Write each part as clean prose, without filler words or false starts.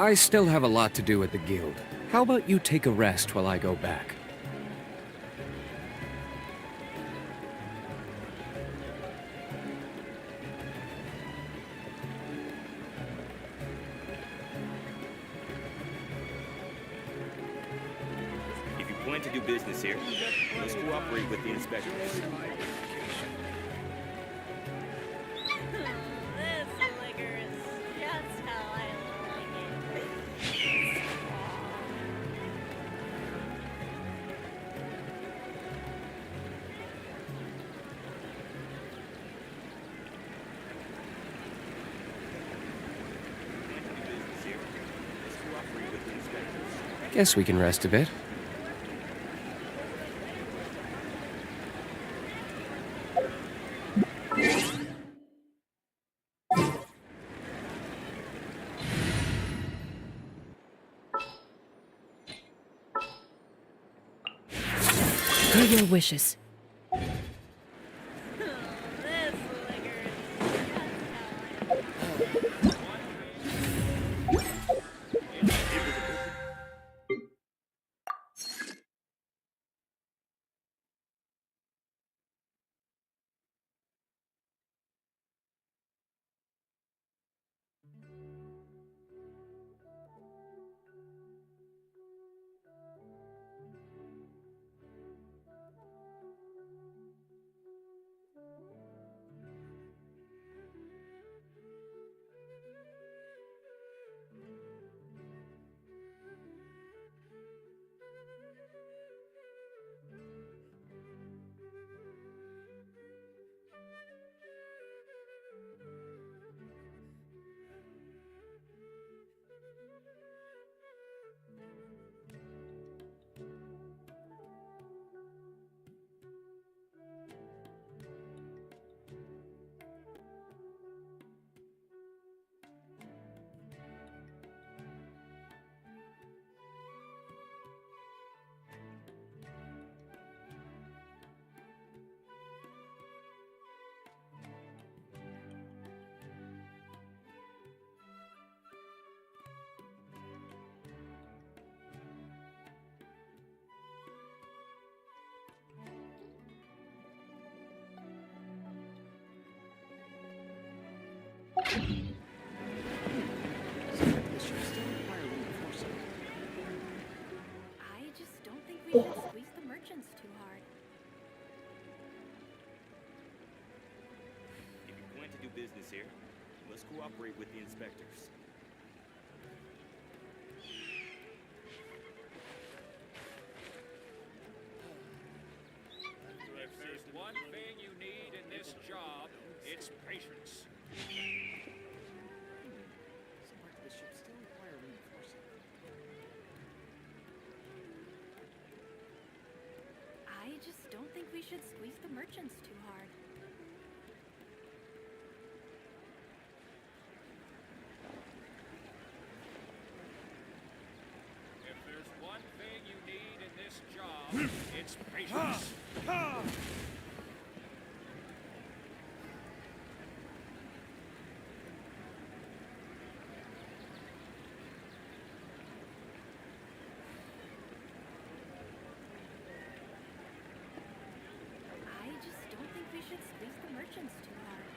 I still have a lot to do at the guild. How about you take a rest while I go back? If you plan to do business here, let's cooperate with the inspectors. This liquor is just how I like it. Plan to do business here, let's cooperate with the inspectors. Guess we can rest a bit. Per your wishes. This liquor is just how I like it. I just don't think we should squeeze the merchants too hard. If you plan to do business here, let's cooperate with the inspectors. If there's one thing you need in this job, it's patience. Some parts of the ship still require reinforcing. I just don't think we should squeeze the merchants too hard. If there's one thing you need in this job, it's patience. I just don't think we should squeeze the merchants too hard.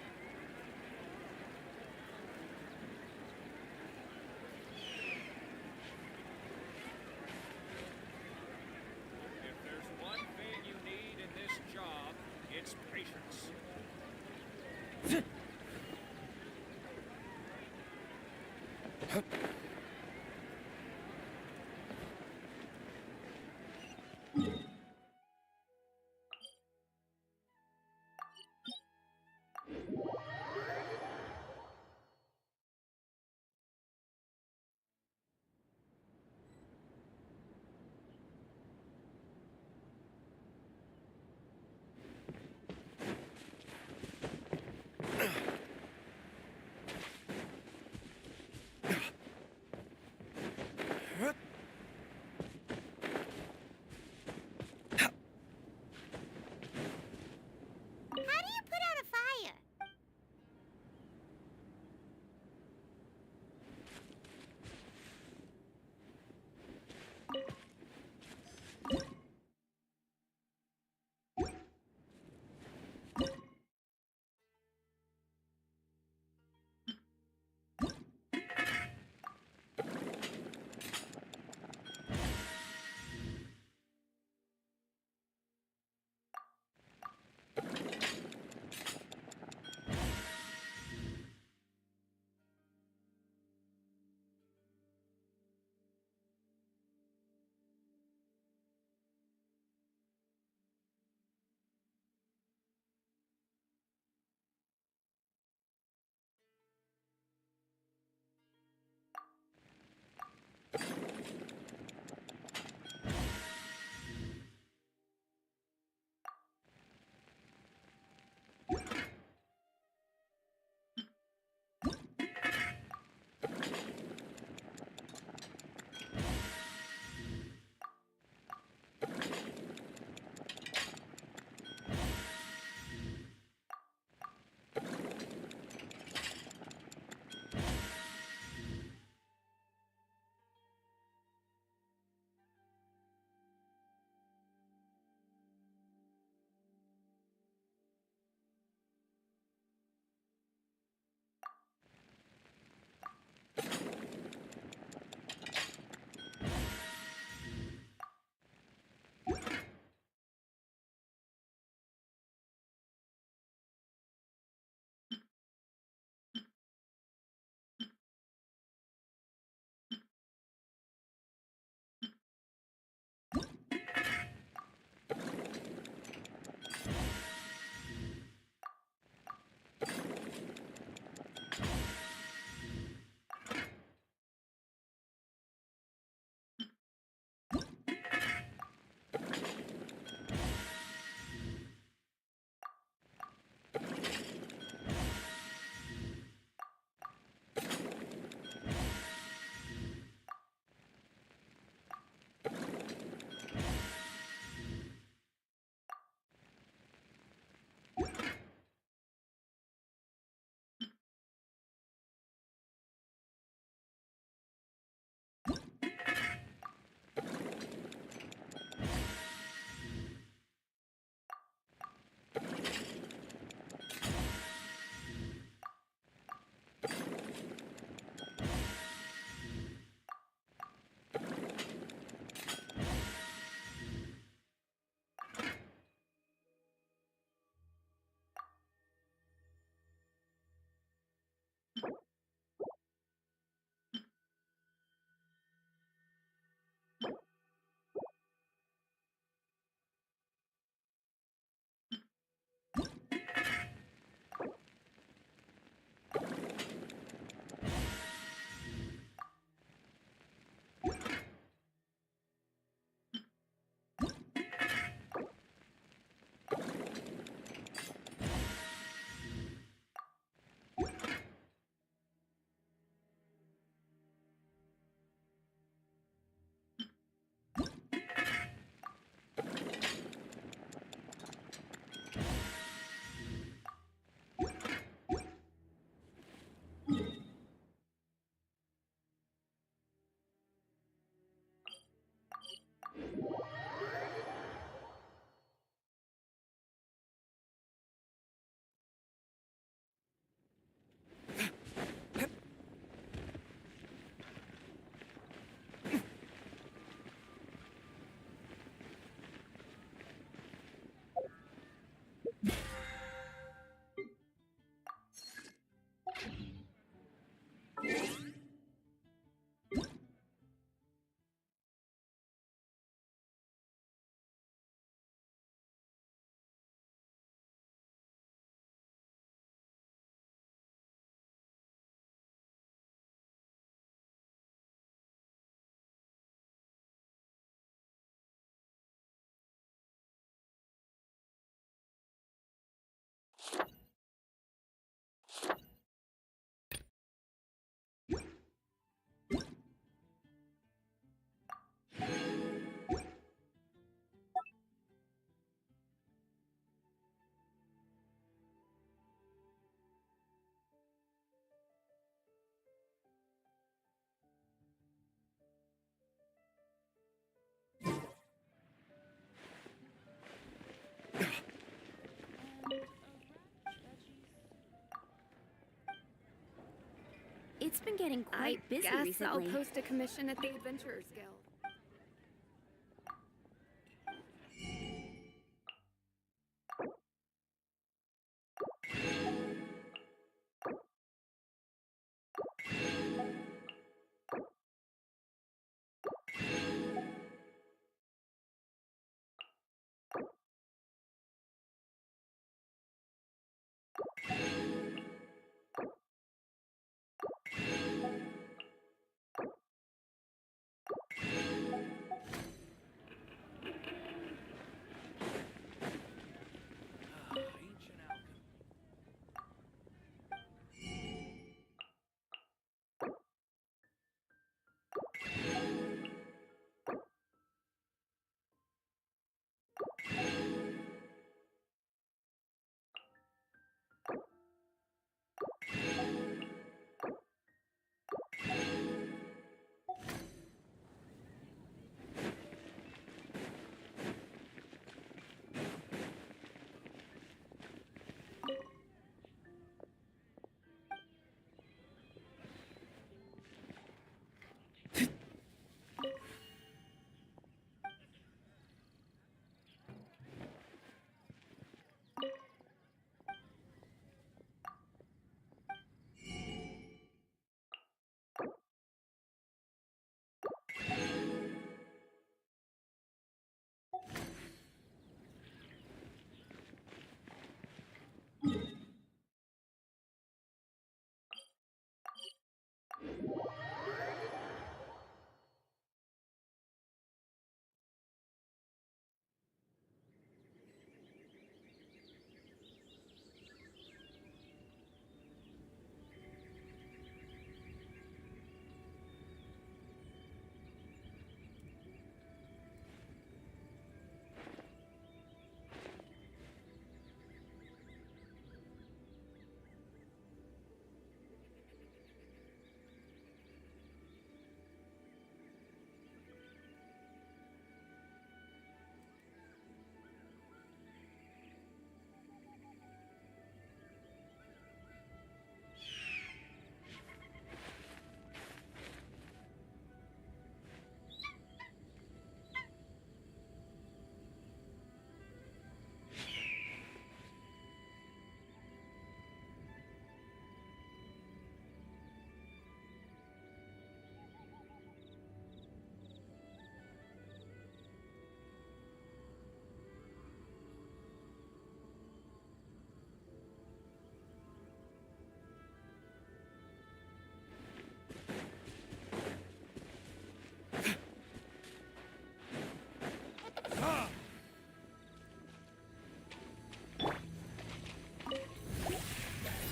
If there's one thing you need in this job, it's patience. It's been getting quite busy Guess recently. I'll post a commission at the Adventurers Guild. Ancient alchemy.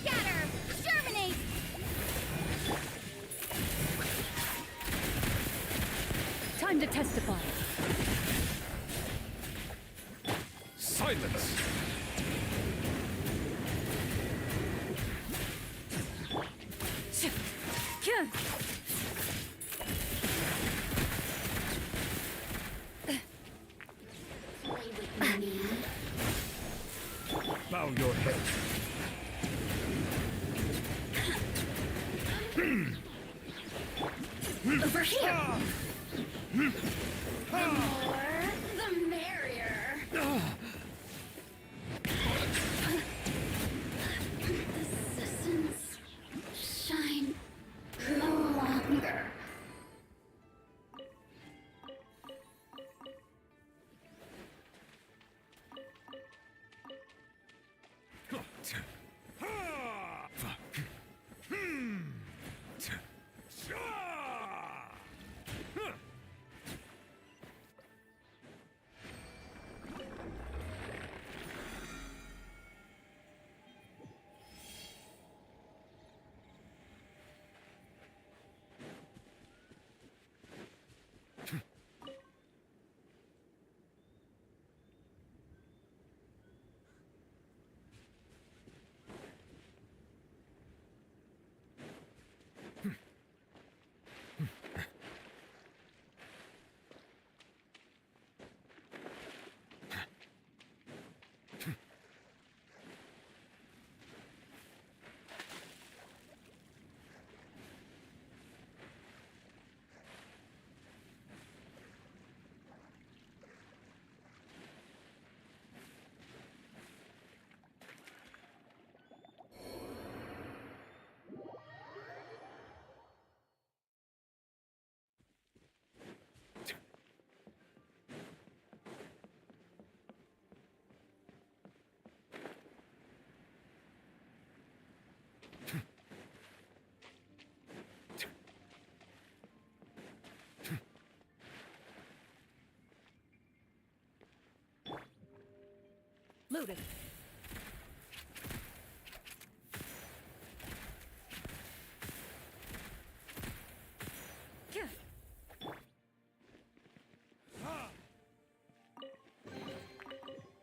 Scatter! Germinate! Time to testify. Silence! Bow your head. Over here! The more, the merrier. Loaded.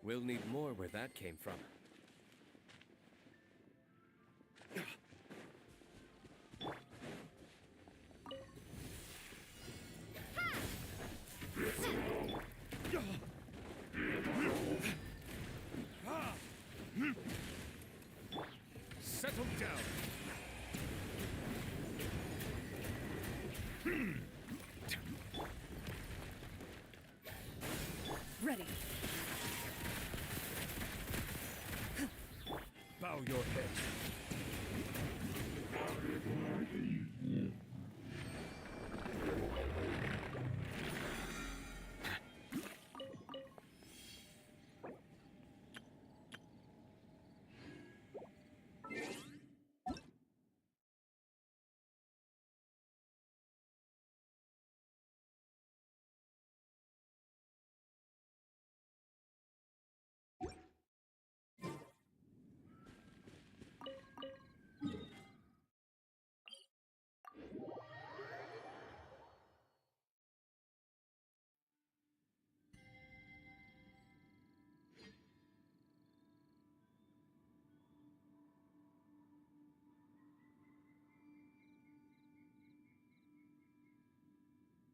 We'll need more where that came from. Settle down. Ready. Bow your head.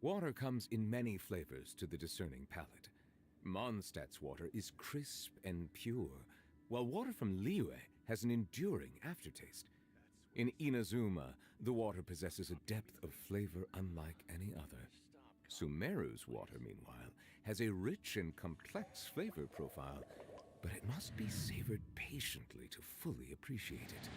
Water comes in many flavors to the discerning palate. Mondstadt's water is crisp and pure, while water from Liyue has an enduring aftertaste. In Inazuma, the water possesses a depth of flavor unlike any other. Sumeru's water, meanwhile, has a rich and complex flavor profile, but it must be savored patiently to fully appreciate it.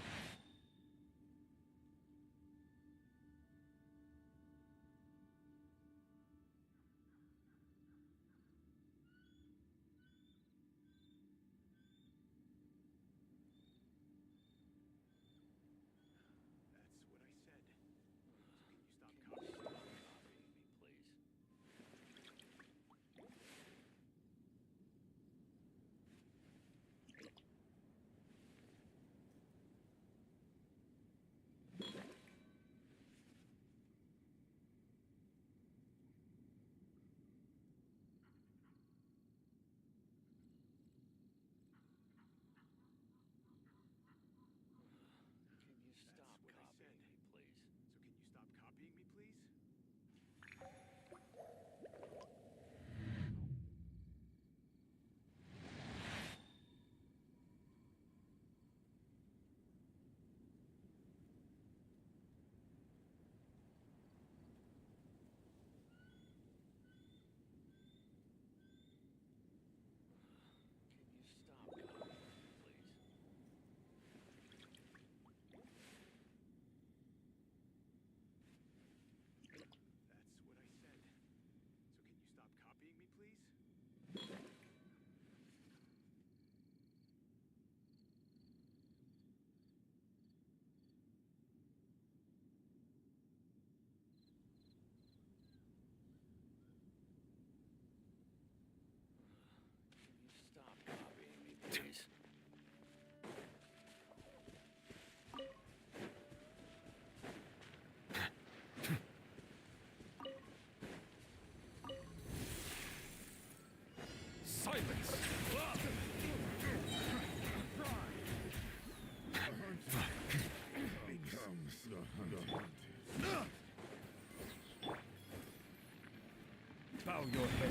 Bow your head.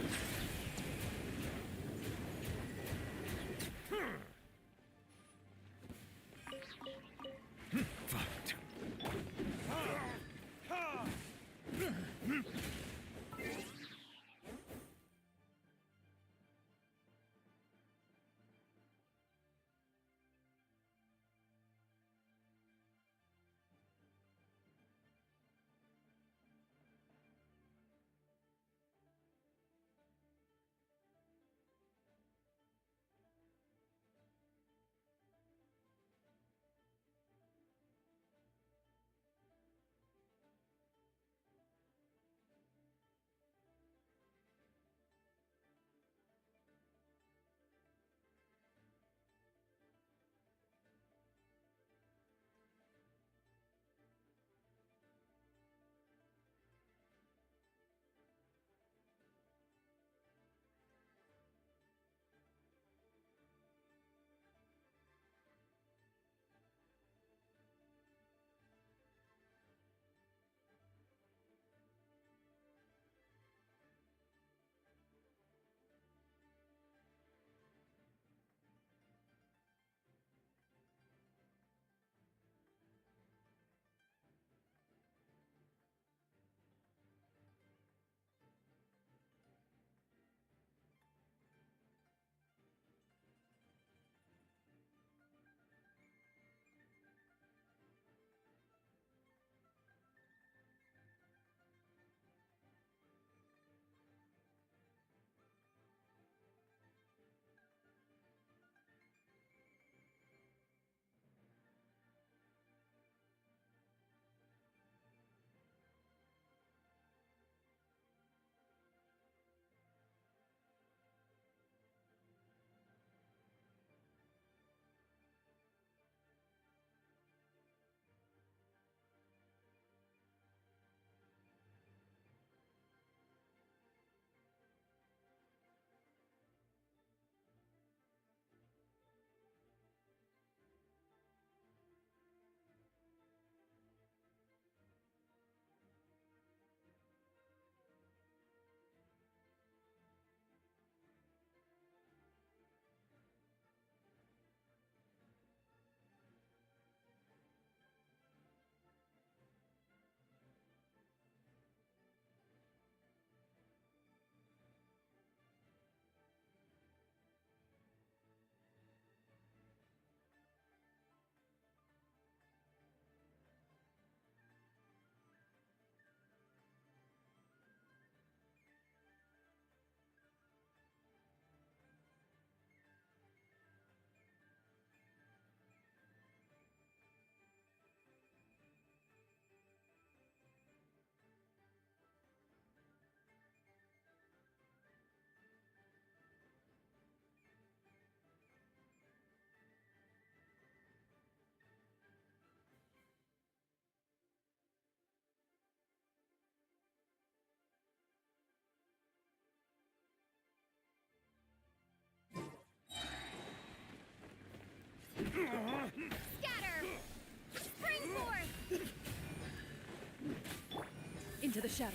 the shadows.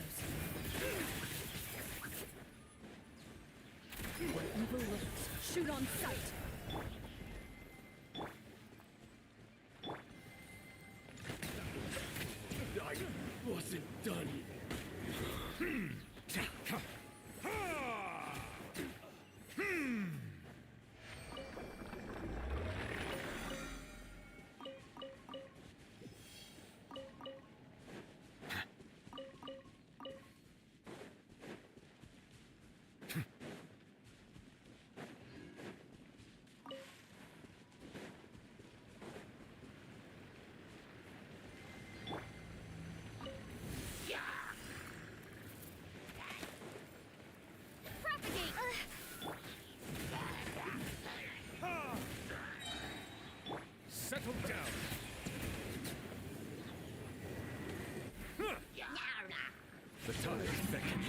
Where evil lurks, shoot on sight. I wasn't done. Settle down. The tide beckons.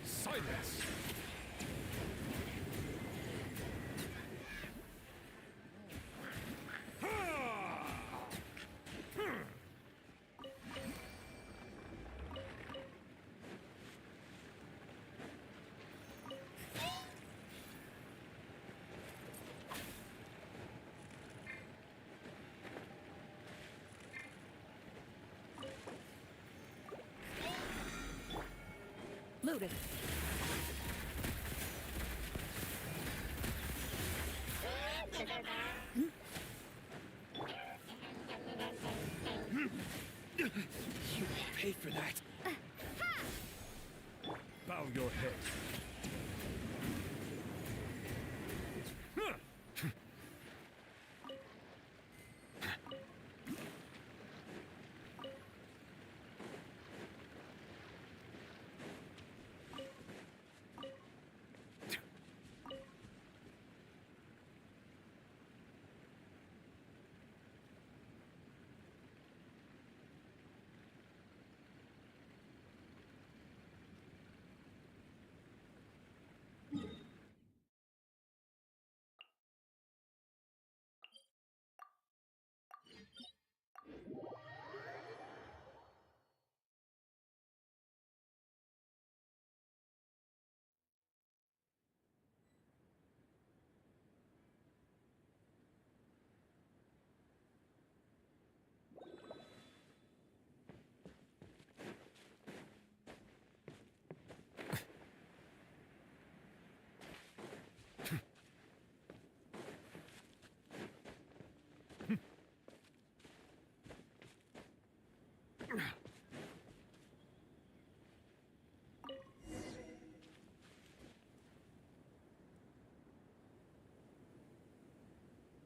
Silence. Loaded. You pay for that. Bow your head.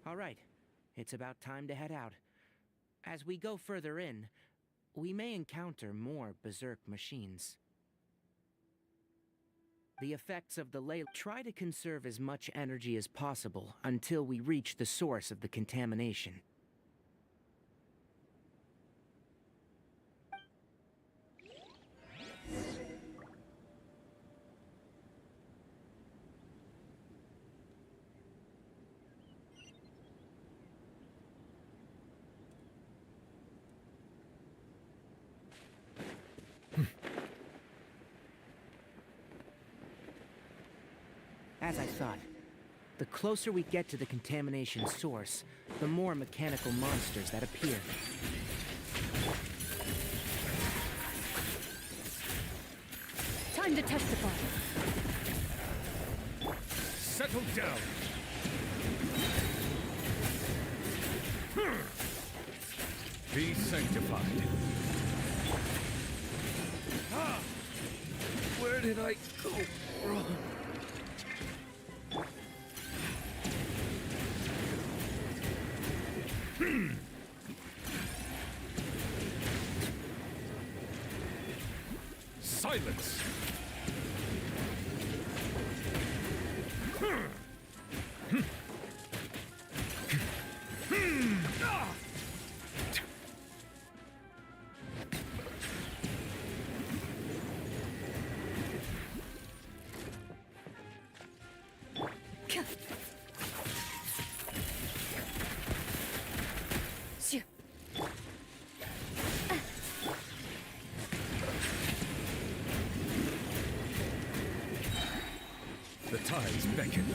All right, it's about time to head out. As we go further in, we may encounter more berserk machines. The effects of the ley try to conserve as much energy as possible until we reach the source of the contamination. As I thought, the closer we get to the contamination source, the more mechanical monsters that appear. Time to testify. Settle down. Be sanctified. Where did I go wrong? Silence. The tides beckon.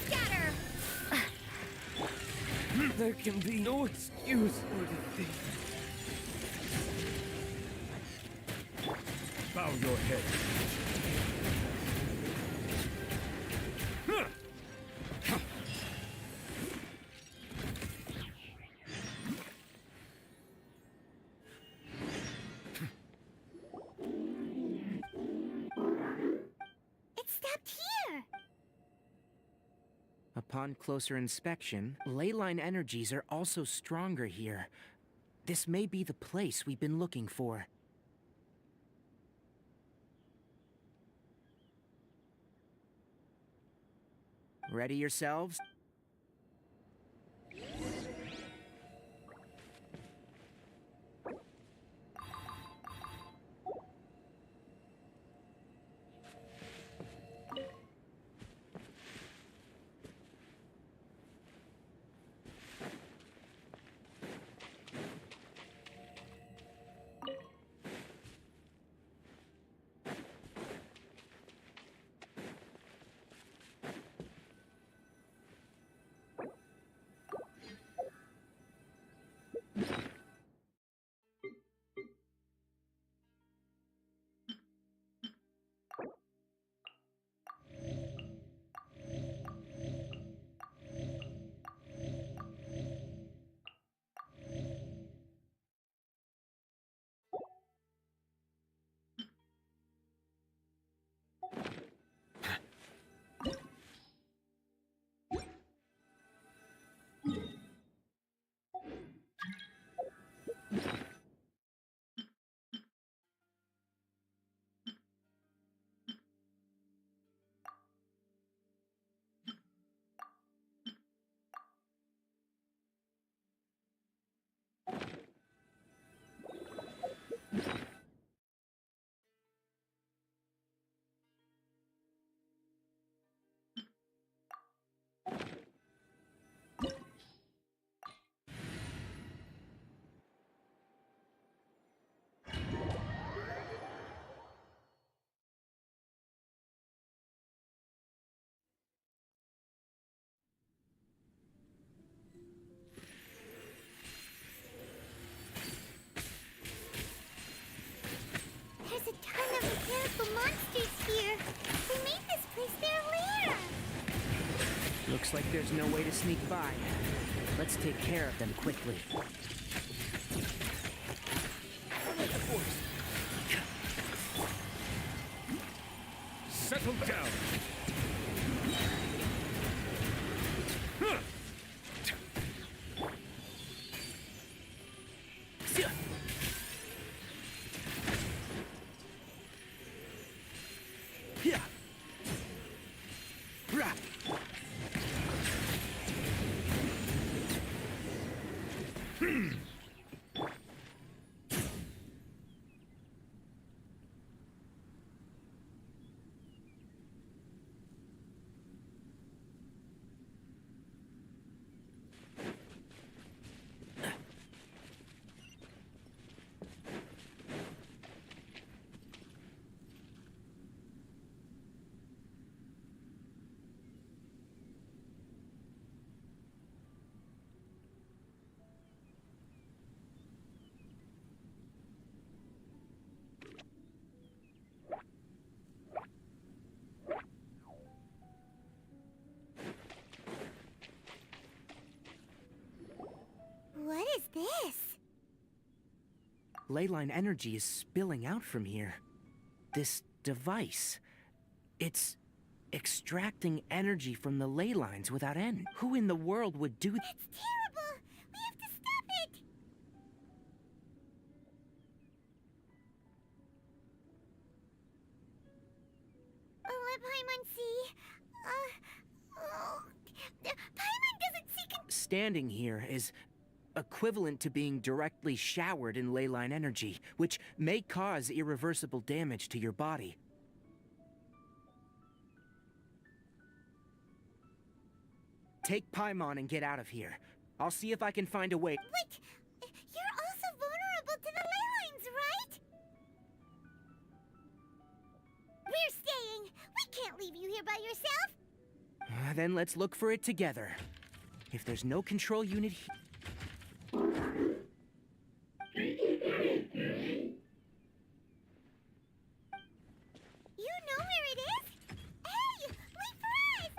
Scatter! There can be no excuse for defeat. Bow your head. It stopped here! Upon closer inspection, leyline energies are also stronger here. This may be the place we've been looking for. Ready yourselves? There's a ton of mechanical monsters here. Who made this place their lair? Looks like there's no way to sneak by. Let's take care of them quickly. Settle down. What is this? Leyline energy is spilling out from here. This device. It's extracting energy from the ley lines without end. Who in the world would do that? It's terrible! We have to stop it! Let Paimon see. Paimon doesn't see Standing here is equivalent to being directly showered in leyline energy, which may cause irreversible damage to your body. Take Paimon and get out of here. I'll see if I can find a way. Wait! You're also vulnerable to the ley lines, right? We're staying! We can't leave you here by yourself! Then let's look for it together. If there's no control unit here... You know where it is? Hey! Wait for us!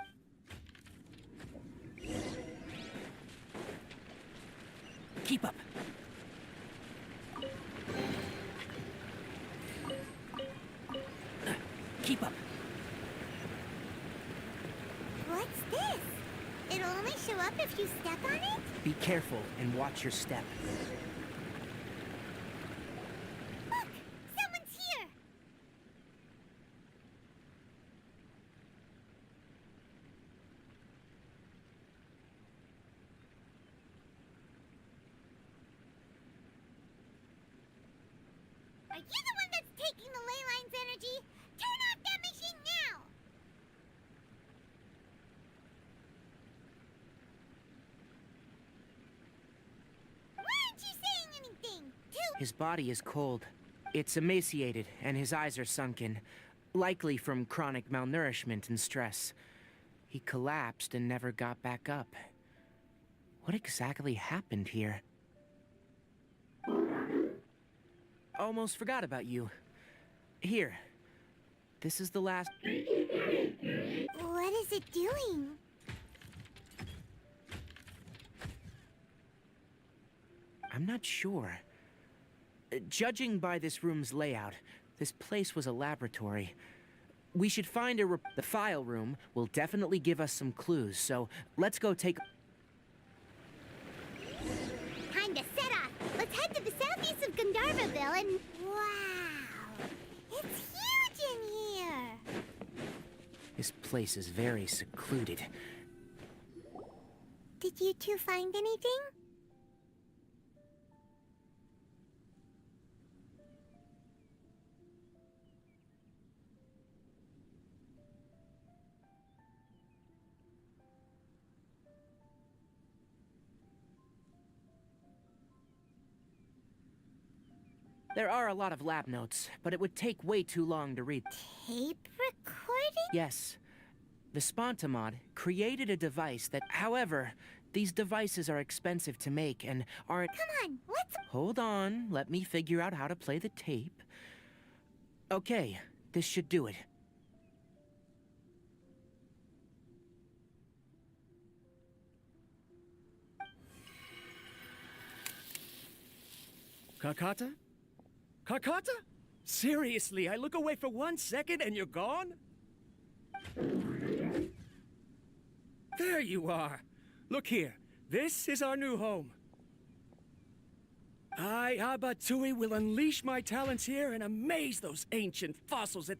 Keep up. Keep up. What's this? It'll only show up if you step on it? Be careful and watch your step. Look! Someone's here! Are you the one that's taking the ley line's energy? Turn off that machine now! Why aren't you saying anything? His body is cold. It's emaciated, and his eyes are sunken, likely from chronic malnourishment and stress. He collapsed and never got back up. What exactly happened here? Almost forgot about you. Here. This is the last... What is it doing? I'm not sure. Judging by this room's layout, this place was a laboratory. We should find the file room will definitely give us some clues, so let's go take... Time to set off! Let's head to the southeast of Gandharvaville and... Wow! It's huge in here! This place is very secluded. Did you two find anything? There are a lot of lab notes, but it would take way too long to read. Tape recording? Yes. The Spontamod created a device that, however, these devices are expensive to make and aren't... Come on, what's... Hold on, let me figure out how to play the tape. Okay, this should do it. Kakata? Kakata? Seriously, I look away for 1 second and you're gone? There you are. Look here. This is our new home. I, Abatui, will unleash my talents here and amaze those ancient fossils at...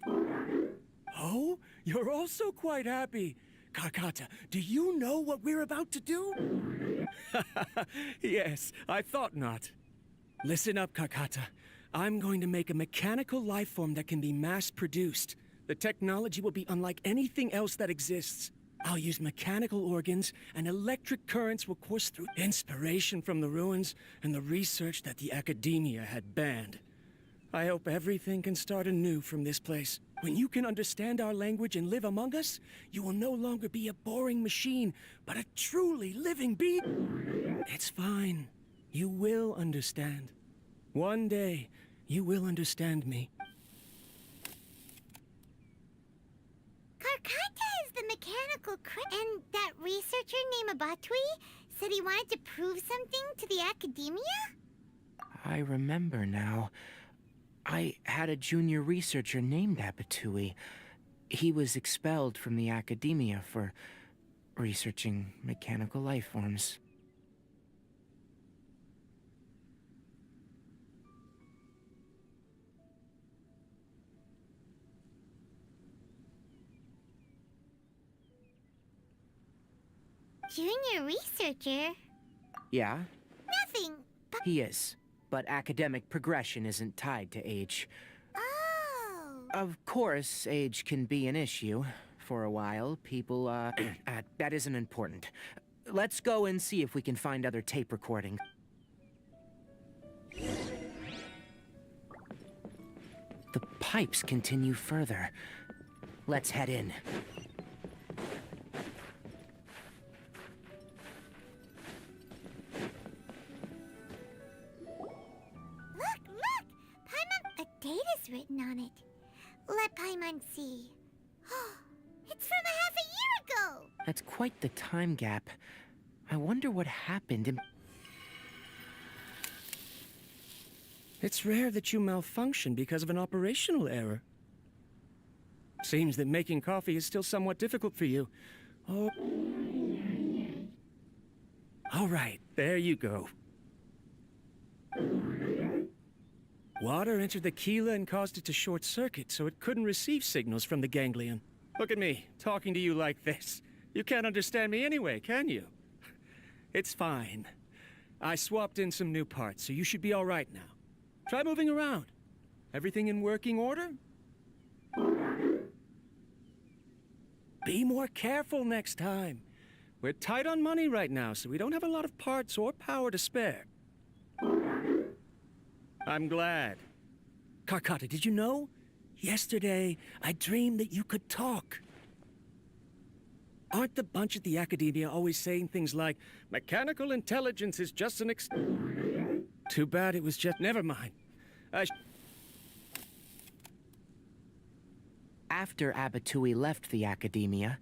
Oh? You're also quite happy. Kakata, do you know what we're about to do? Yes, I thought not. Listen up, Kakata. I'm going to make a mechanical life form that can be mass-produced. The technology will be unlike anything else that exists. I'll use mechanical organs, and electric currents will course through inspiration from the ruins and the research that the academia had banned. I hope everything can start anew from this place. When you can understand our language and live among us, you will no longer be a boring machine, but a truly living being. It's fine. You will understand. One day, you will understand me. Karkata is the mechanical and that researcher named Abatui said he wanted to prove something to the academia? I remember now. I had a junior researcher named Abatui. He was expelled from the academia for researching mechanical life forms. Junior researcher? Yeah, Nothing, but... he is. But academic progression isn't tied to age. Oh! Of course, age can be an issue. For a while, people, that isn't important. Let's go and see if we can find other tape recordings. The pipes continue further. Let's head in. Look! Paimon, a date is written on it. Let Paimon see. It's from a half a year ago! That's quite the time gap. I wonder what happened in... It's rare that you malfunction because of an operational error. Seems that making coffee is still somewhat difficult for you. Oh. All right, there you go. Water entered the chela and caused it to short circuit, so it couldn't receive signals from the ganglion. Look at me, talking to you like this. You can't understand me anyway, can you? It's fine. I swapped in some new parts, so you should be all right now. Try moving around. Everything in working order? Be more careful next time. We're tight on money right now, so we don't have a lot of parts or power to spare. I'm glad. Karkata, did you know? Yesterday, I dreamed that you could talk. Aren't the bunch at the Academia always saying things like, mechanical intelligence is just an Too bad it was just... Never mind. After Abatui left the Academia,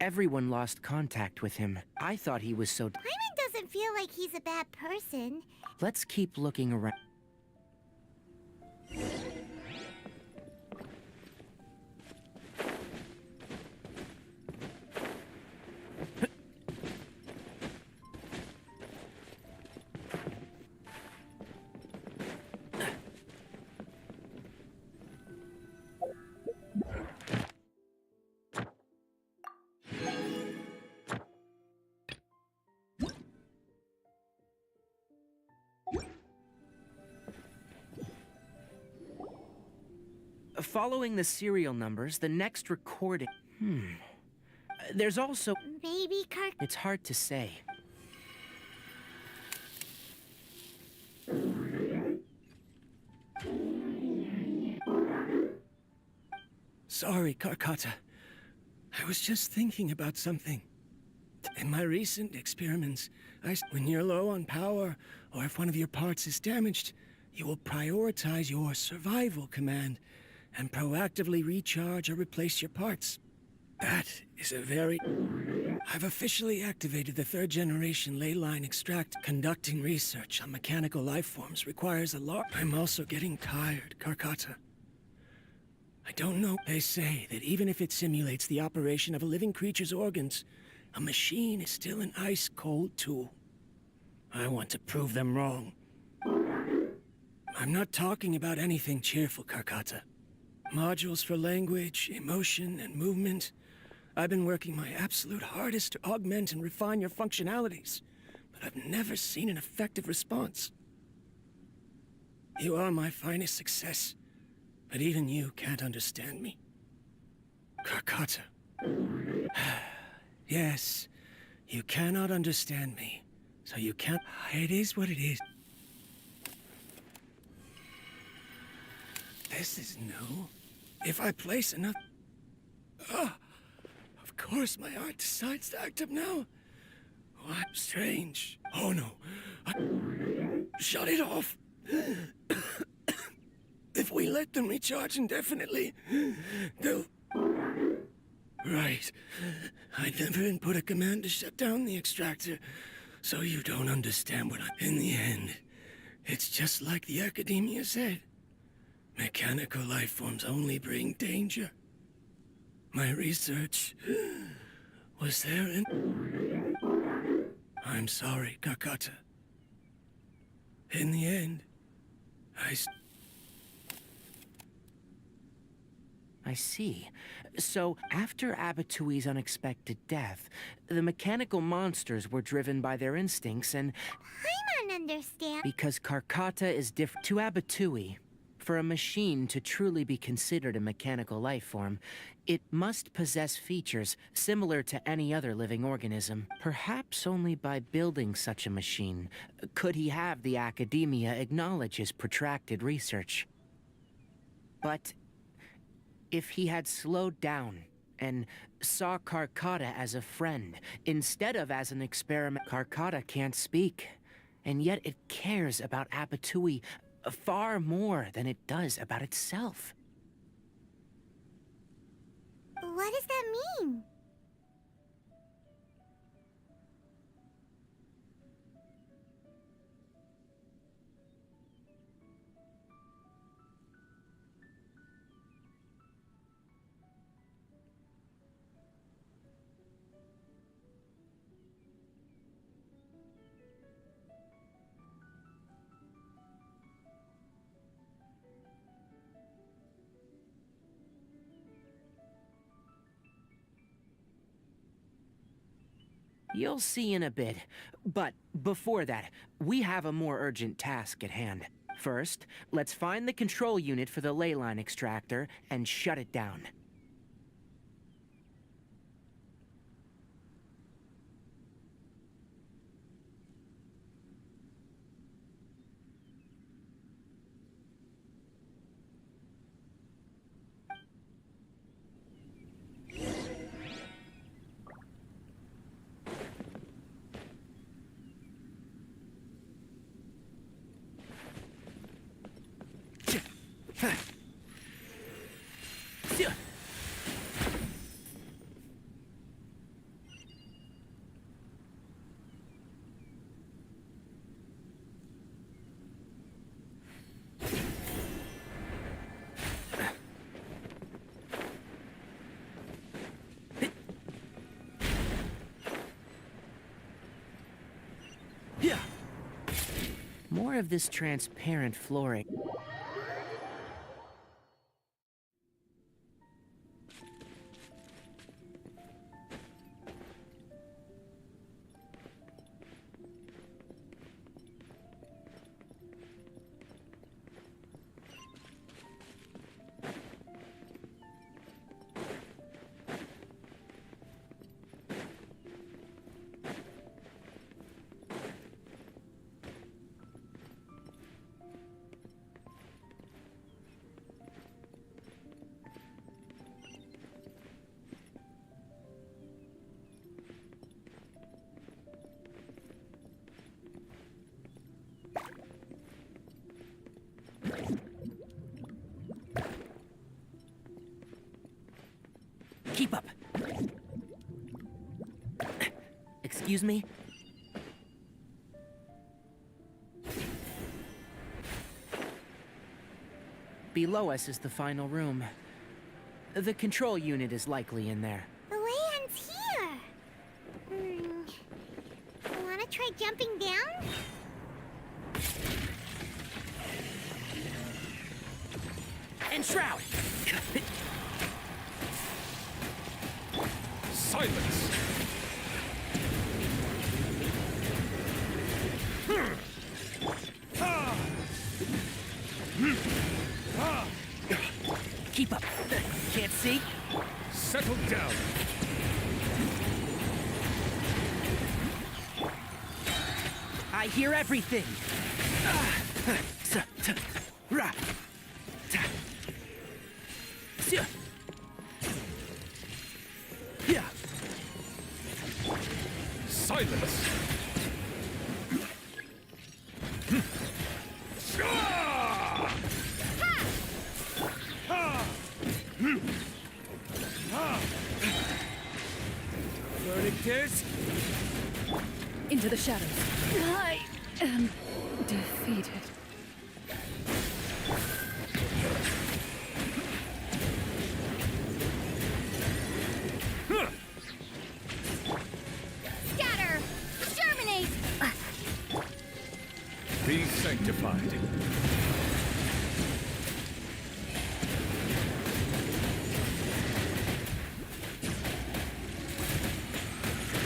everyone lost contact with him. I thought he was so... Paimon doesn't feel like he's a bad person. Let's keep looking around. Following the serial numbers, the next recording... There's also... Maybe It's hard to say. Sorry, Karkata. I was just thinking about something. In my recent experiments, when you're low on power, or if one of your parts is damaged, you will prioritize your survival command and proactively recharge or replace your parts. That is a very... I've officially activated the third-generation ley line extract. Conducting research on mechanical life forms requires a lot. I'm also getting tired, Karkata. I don't know. They say that even if it simulates the operation of a living creature's organs, a machine is still an ice-cold tool. I want to prove them wrong. I'm not talking about anything cheerful, Karkata. Modules for language, emotion, and movement. I've been working my absolute hardest to augment and refine your functionalities, but I've never seen an effective response. You are my finest success, but even you can't understand me. Karkata. Yes, you cannot understand me, so you can't... It is what it is. This is new. If I place enough... of course my heart decides to act up now. What? Strange. Oh no. Shut it off. If we let them recharge indefinitely, they'll... Right. I never input a command to shut down the extractor, so you don't understand what I... In the end, it's just like the Academia said. Mechanical life forms only bring danger. My research was there in... I'm sorry, Karkata. In the end, I see. So, after Abatui's unexpected death, the mechanical monsters were driven by their instincts and... Paimon understands. Because Karkata is different to Abatui. For a machine to truly be considered a mechanical life form, it must possess features similar to any other living organism. Perhaps only by building such a machine could he have the academia acknowledge his protracted research. But if he had slowed down and saw Karkata as a friend instead of as an experiment, Karkata can't speak, and yet it cares about Apatui far more than it does about itself. What does that mean? You'll see in a bit, but before that, we have a more urgent task at hand. First, let's find the control unit for the ley line extractor and shut it down. More of this transparent flooring. Keep up. Excuse me? Below us is the final room. The control unit is likely in there. The way ends here. Wanna try jumping down? And Shroud! Silence! Keep up. Can't see? Settle down! I hear everything. Silence! Verdict Into the shadows. I am defeated. Scatter! Germinate! Be sanctified.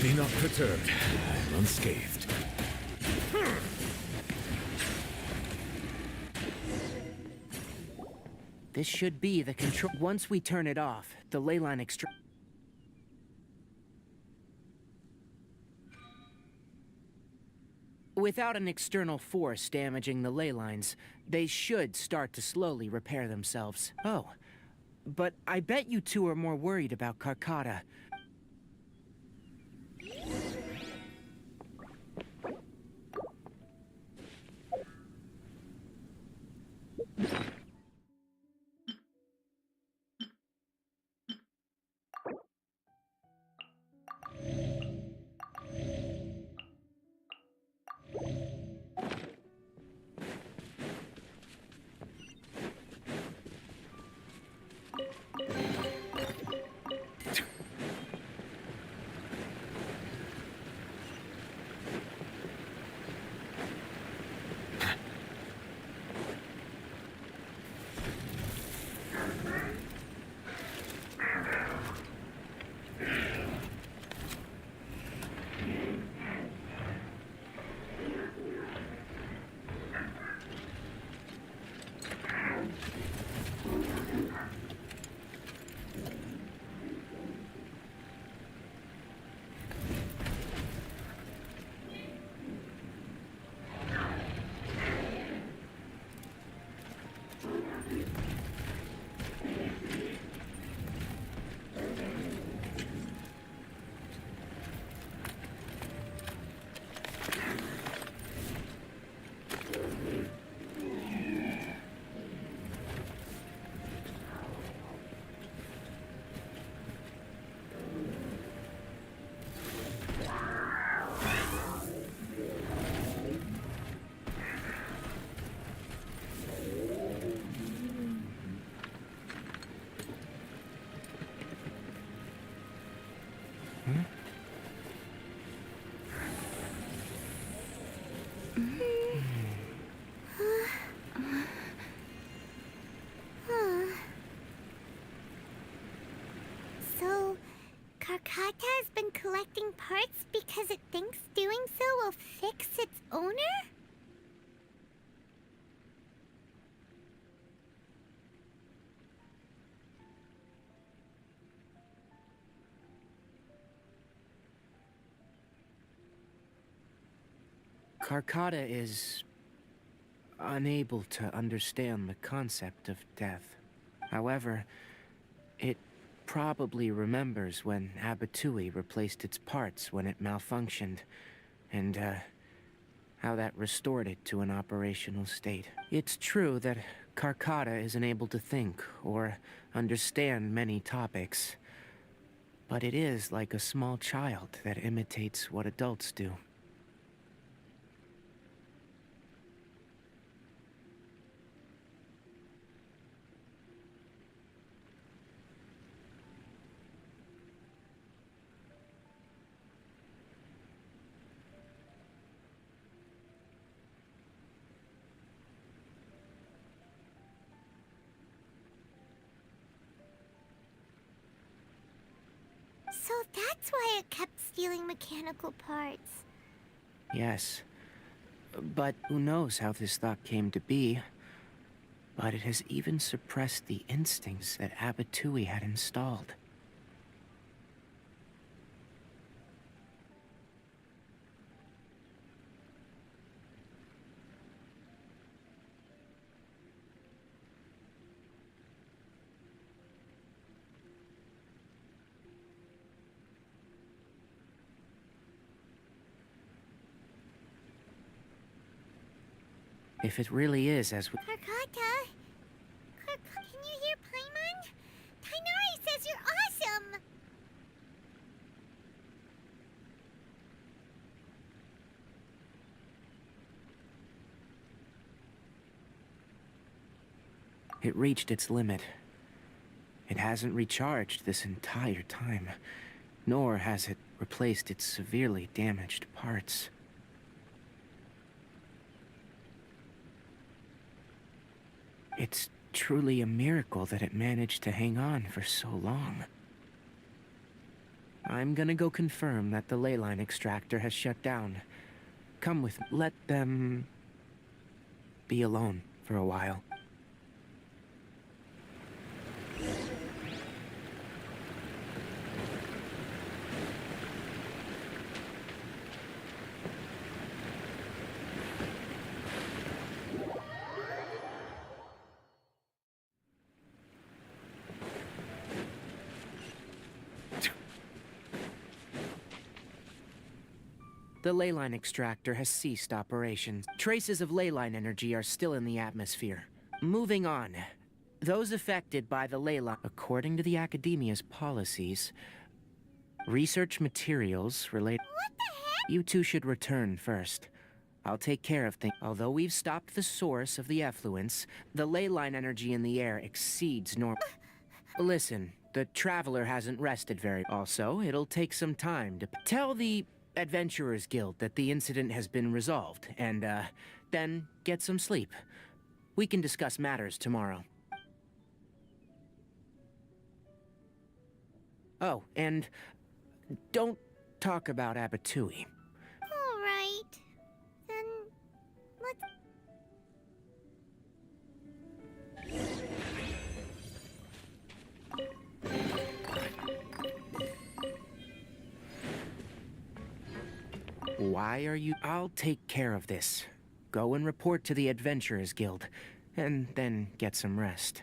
Be not perturbed. I am unscathed. This should be the control. Once we turn it off, the ley line Without an external force damaging the ley lines, they should start to slowly repair themselves. Oh, but I bet you two are more worried about Karkata. So, Karkata has been collecting parts because it thinks doing so will fix its owner? Karkata is unable to understand the concept of death. However, it probably remembers when Abatui replaced its parts when it malfunctioned, and how that restored it to an operational state. It's true that Karkata isn't able to think or understand many topics, but it is like a small child that imitates what adults do. So that's why it kept stealing mechanical parts. Yes. But who knows how this thought came to be. But it has even suppressed the instincts that Abatui had installed. If it really is as we... Karkata? Can you hear Paimon? Tainari says you're awesome! It reached its limit. It hasn't recharged this entire time, nor has it replaced its severely damaged parts. It's truly a miracle that it managed to hang on for so long. I'm gonna go confirm that the ley line extractor has shut down. Come with me. Let them be alone for a while. The ley line extractor has ceased operations. Traces of ley line energy are still in the atmosphere. Moving on. Those affected by the ley line, according to the Academia's policies, research materials related... What the heck? You two should return first. I'll take care of things. Although we've stopped the source of the effluence, the ley line energy in the air exceeds normal. Listen, the Traveler hasn't rested very... Also, it'll take some time to... Tell the Adventurers Guild that the incident has been resolved, and, then get some sleep. We can discuss matters tomorrow. Oh, and don't talk about Abatui. All right. Then, let's... Why are you... I'll take care of this. Go and report to the Adventurers Guild, and then get some rest.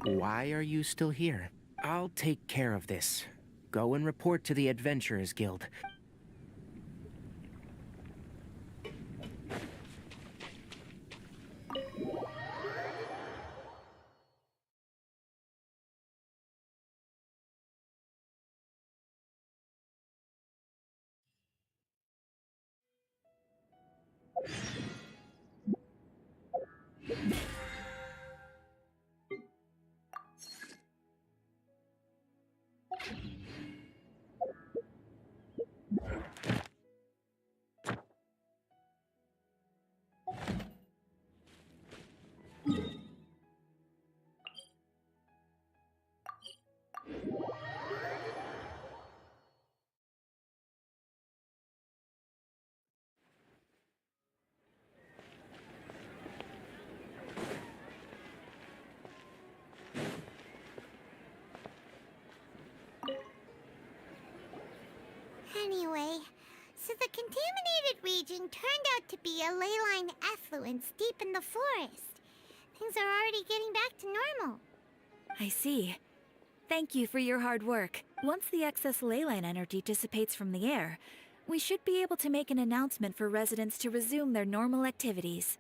Why are you still here? I'll take care of this. Go and report to the Adventurers Guild. Anyway, so the contaminated region turned out to be a ley line effluence deep in the forest. Things are already getting back to normal. I see. Thank you for your hard work. Once the excess ley line energy dissipates from the air, we should be able to make an announcement for residents to resume their normal activities.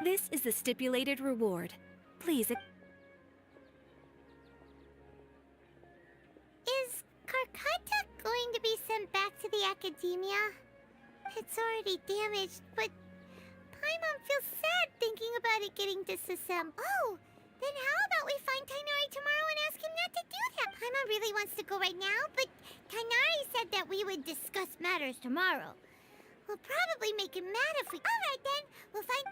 This is the stipulated reward. Please. Is Karkata going to be sent back to the Academia? It's already damaged, but Paimon feels sad thinking about it getting disassembled. Oh, then how about we find Tainari tomorrow and ask him not to do that? Paimon really wants to go right now, but Tainari said that we would discuss matters tomorrow. We'll probably make him mad if we... All right then, we'll find...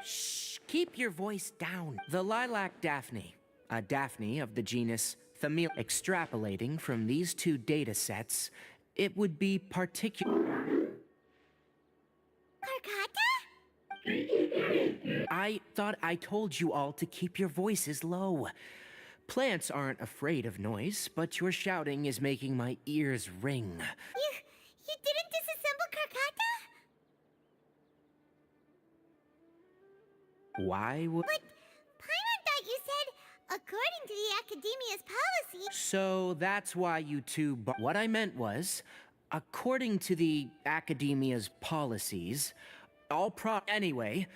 Shh! Keep your voice down. The lilac Daphne, a Daphne of the genus Thamil. Extrapolating from these two data sets, it would be particular. Karkata? I thought I told you all to keep your voices low. Plants aren't afraid of noise, but your shouting is making my ears ring. You didn't disassemble Karkata? Why would... But Paimon thought you said, according to the Academia's policy... So that's why you two... What I meant was, according to the Academia's policies, Anyway,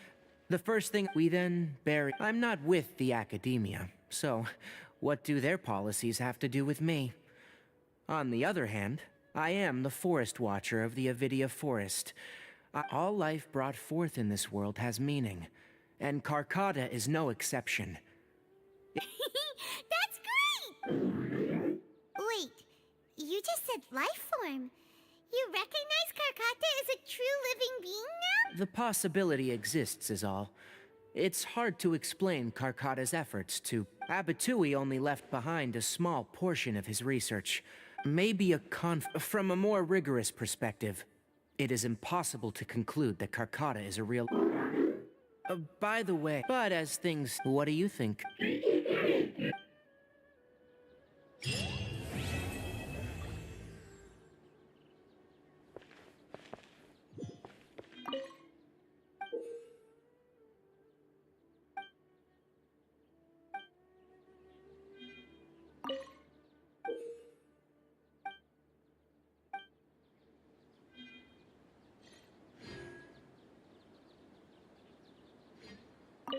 the first thing we then bury... I'm not with the Academia, so what do their policies have to do with me? On the other hand, I am the Forest Watcher of the Avidia Forest. All life brought forth in this world has meaning, and Karkata is no exception. That's great! Wait, you just said life form. You recognize Karkata as a true living being now? The possibility exists is all. It's hard to explain Karkata's efforts to... Abatui only left behind a small portion of his research. Maybe From a more rigorous perspective, it is impossible to conclude that Karkata is a real... by the way, but as things... What do you think?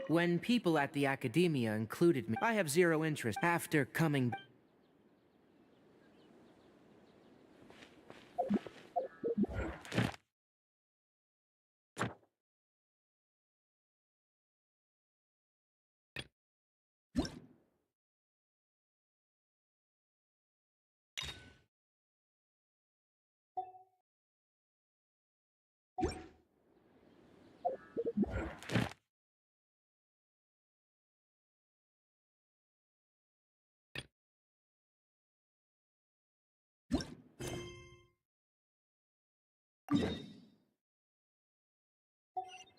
When people at the Academia included me, I have zero interest after coming...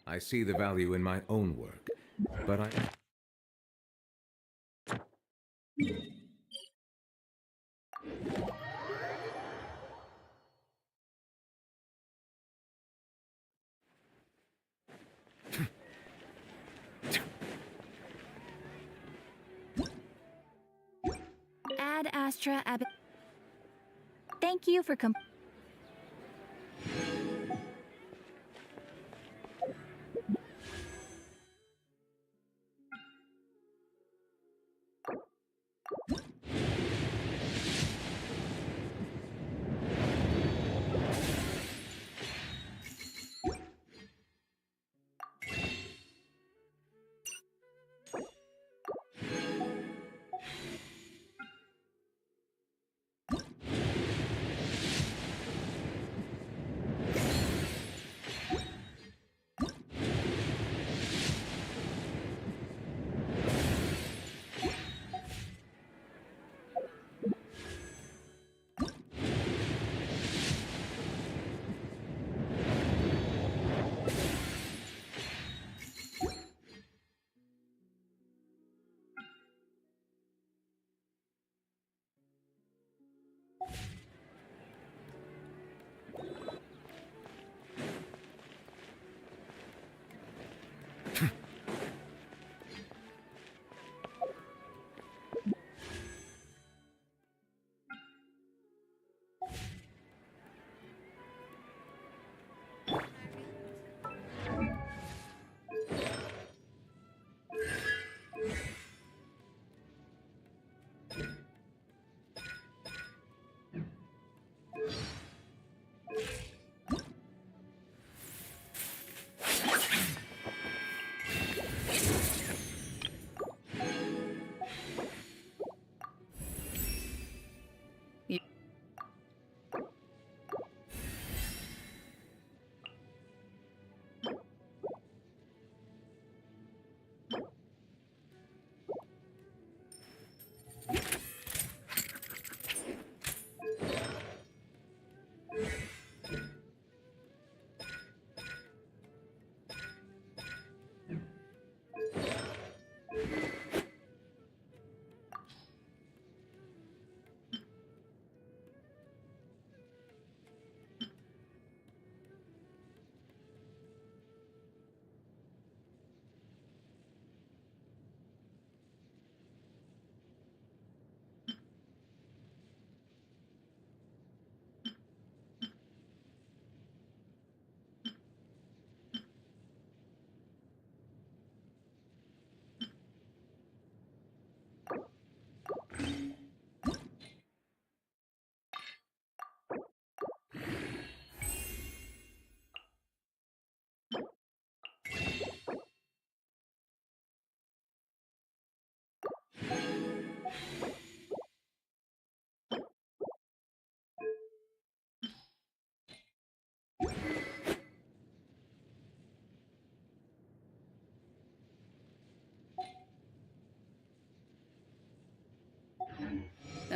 I see the value in my own work, but I... Ad Astra Ab... Thank you for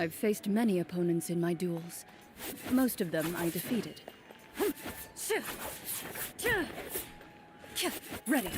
I've faced many opponents in my duels. Most of them I defeated. Ready.